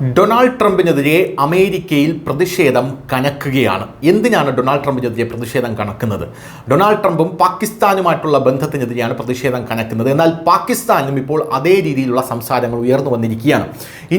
Donald ട്രംപിനെതിരെ അമേരിക്കയിൽ പ്രതിഷേധം കനക്കുകയാണ്. എന്തിനാണ് ഡൊണാൾഡ് ട്രംപിനെതിരെ പ്രതിഷേധം കനക്കുന്നത്? ഡൊണാൾഡ് ട്രംപും പാകിസ്ഥാനുമായിട്ടുള്ള ബന്ധത്തിനെതിരെയാണ് പ്രതിഷേധം കനക്കുന്നത്. എന്നാൽ പാകിസ്ഥാനും ഇപ്പോൾ അതേ രീതിയിലുള്ള സംസാരങ്ങൾ ഉയർന്നു വന്നിരിക്കുകയാണ്.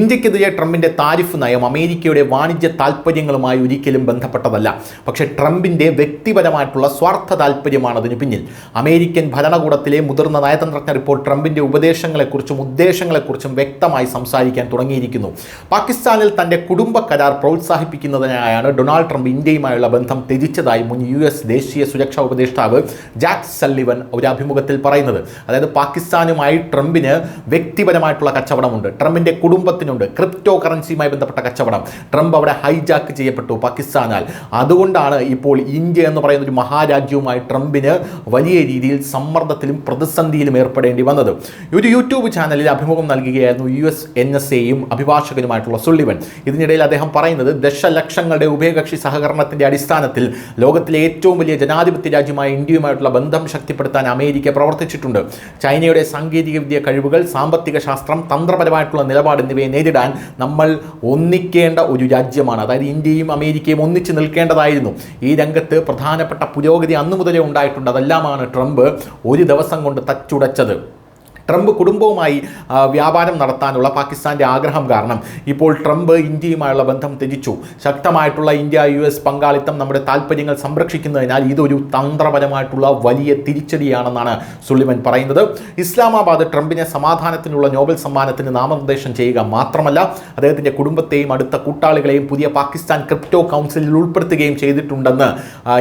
ഇന്ത്യക്കെതിരെ ട്രംപിൻ്റെ താരിഫ് നയം അമേരിക്കയുടെ വാണിജ്യ താൽപ്പര്യങ്ങളുമായി ഒരിക്കലും ബന്ധപ്പെട്ടതല്ല. പക്ഷേ ട്രംപിൻ്റെ വ്യക്തിപരമായിട്ടുള്ള സ്വാർത്ഥ താൽപ്പര്യമാണ് അതിന് പിന്നിൽ. അമേരിക്കൻ ഭരണകൂടത്തിലെ മുതിർന്ന നയതന്ത്രജ്ഞർ ഇപ്പോൾ ട്രംപിൻ്റെ ഉപദേശങ്ങളെക്കുറിച്ചും ഉദ്ദേശങ്ങളെക്കുറിച്ചും വ്യക്തമായി സംസാരിക്കാൻ തുടങ്ങിയിരിക്കുന്നു. പാകിസ്ഥാനിൽ തൻ്റെ കുടുംബ കരാർ പ്രോത്സാഹിപ്പിക്കുന്നതിനായാണ് ഡൊണാൾഡ് ട്രംപ് ഇന്ത്യയുമായുള്ള ബന്ധം ത്യജിച്ചതായി മുൻ US ദേശീയ സുരക്ഷാ ഉപദേഷ്ടാവ് ജാക്ക് സള്ളിവൻ ഒരു അഭിമുഖത്തിൽ പറയുന്നത്. അതായത് പാകിസ്ഥാനുമായി ട്രംപിന് വ്യക്തിപരമായിട്ടുള്ള കച്ചവടമുണ്ട്, ട്രംപിൻ്റെ കുടുംബത്തിനുണ്ട് ക്രിപ്റ്റോ കറൻസിയുമായി ബന്ധപ്പെട്ട കച്ചവടം. ട്രംപ് അവിടെ ഹൈജാക്ക് ചെയ്യപ്പെട്ടു പാകിസ്ഥാനാൽ. അതുകൊണ്ടാണ് ഇപ്പോൾ ഇന്ത്യ എന്ന് പറയുന്ന ഒരു മഹാരാജ്യവുമായി ട്രംപിന് വലിയ രീതിയിൽ സമ്മർദ്ദത്തിലും പ്രതിസന്ധിയിലും ഏർപ്പെടേണ്ടി വന്നത്. ഒരു യൂട്യൂബ് ചാനലിൽ അഭിമുഖം നൽകുകയായിരുന്നു US NSAയും അഭിഭാഷകനുമായിട്ടുള്ള സുള്ളിവൻ. ഇതിനിടയിൽ അദ്ദേഹം പറയുന്നത് ദശലക്ഷങ്ങളുടെ ഉഭയകക്ഷി സഹകരണത്തിന്റെ അടിസ്ഥാനത്തിൽ ലോകത്തിലെ ഏറ്റവും വലിയ ജനാധിപത്യ രാജ്യമായ ഇന്ത്യയുമായിട്ടുള്ള ബന്ധം ശക്തിപ്പെടുത്താൻ അമേരിക്ക പ്രവർത്തിച്ചിട്ടുണ്ട്. ചൈനയുടെ സാങ്കേതികവിദ്യ കഴിവുകൾ, സാമ്പത്തിക ശാസ്ത്രം, തന്ത്രപരമായിട്ടുള്ള നിലപാട് എന്നിവയെ നേരിടാൻ നമ്മൾ ഒന്നിക്കേണ്ട ഒരു രാജ്യമാണ്. അതായത് ഇന്ത്യയും അമേരിക്കയും ഒന്നിച്ച് നിൽക്കേണ്ടതായിരുന്നു. ഈ രംഗത്ത് പ്രധാനപ്പെട്ട പുരോഗതി അന്നു മുതലേ ഉണ്ടായിട്ടുണ്ട്. അതെല്ലാമാണ് ട്രംപ് ഒരു ദിവസം കൊണ്ട് തച്ചുടച്ചത്. ട്രംപ് കുടുംബവുമായി വ്യാപാരം നടത്താനുള്ള പാകിസ്ഥാൻ്റെ ആഗ്രഹം കാരണം ഇപ്പോൾ ട്രംപ് ഇന്ത്യയുമായുള്ള ബന്ധം ത്യജിച്ചു. ശക്തമായിട്ടുള്ള ഇന്ത്യ US പങ്കാളിത്തം നമ്മുടെ താൽപ്പര്യങ്ങൾ സംരക്ഷിക്കുന്നതിനാൽ ഇതൊരു തന്ത്രപരമായിട്ടുള്ള വലിയ തിരിച്ചടിയാണെന്നാണ് സുള്ളിവൻ പറയുന്നത്. ഇസ്ലാമാബാദ് ട്രംപിനെ സമാധാനത്തിനുള്ള നോബൽ സമ്മാനത്തിന് നാമനിർദ്ദേശം ചെയ്യുക മാത്രമല്ല, അദ്ദേഹത്തിൻ്റെ കുടുംബത്തെയും അടുത്ത കൂട്ടാളികളെയും പുതിയ പാകിസ്ഥാൻ ക്രിപ്റ്റോ കൗൺസിലിൽ ഉൾപ്പെടുത്തുകയും ചെയ്തിട്ടുണ്ടെന്ന്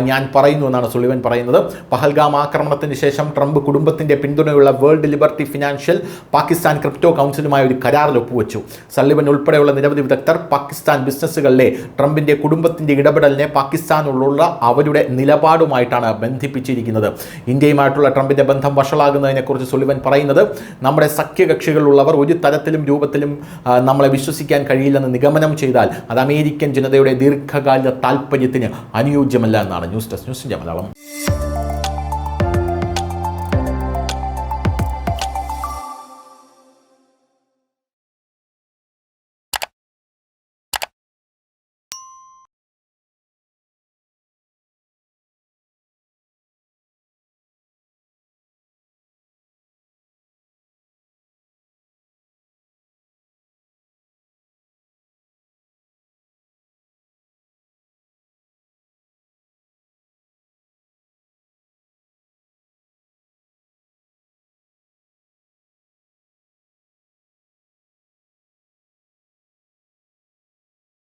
ഞാൻ പറയുന്നു എന്നാണ് സുള്ളിവൻ പറയുന്നത്. പഹൽഗാം ആക്രമണത്തിന് ശേഷം ട്രംപ് കുടുംബത്തിൻ്റെ പിന്തുണയുള്ള World Liberty Financial Pakistan Crypto കൗൺസിലുമായി ഒരു കരാറിൽ ഒപ്പുവെച്ചു. സള്ളിവൻ ഉൾപ്പെടെയുള്ള നിരവധി വിദഗ്ധർ പാകിസ്ഥാൻ ബിസിനസ്സുകളിലെ ട്രംപിൻ്റെ കുടുംബത്തിൻ്റെ ഇടപെടലിനെ പാകിസ്ഥാനിലുള്ള അവരുടെ നിലപാടുമായിട്ടാണ് ബന്ധിപ്പിച്ചിരിക്കുന്നത്. ഇന്ത്യയുമായിട്ടുള്ള ട്രംപിൻ്റെ ബന്ധം വഷളാകുന്നതിനെക്കുറിച്ച് സുള്ളിവൻ പറയുന്നത്, നമ്മുടെ സഖ്യകക്ഷികളുള്ളവർ ഒരു തരത്തിലും രൂപത്തിലും നമ്മളെ വിശ്വസിക്കാൻ കഴിയില്ലെന്ന് നിഗമനം ചെയ്താൽ അത് അമേരിക്കൻ ജനതയുടെ ദീർഘകാല താൽപ്പര്യത്തിന് അനുയോജ്യമല്ല എന്നാണ്. News desk, news India Malayalam.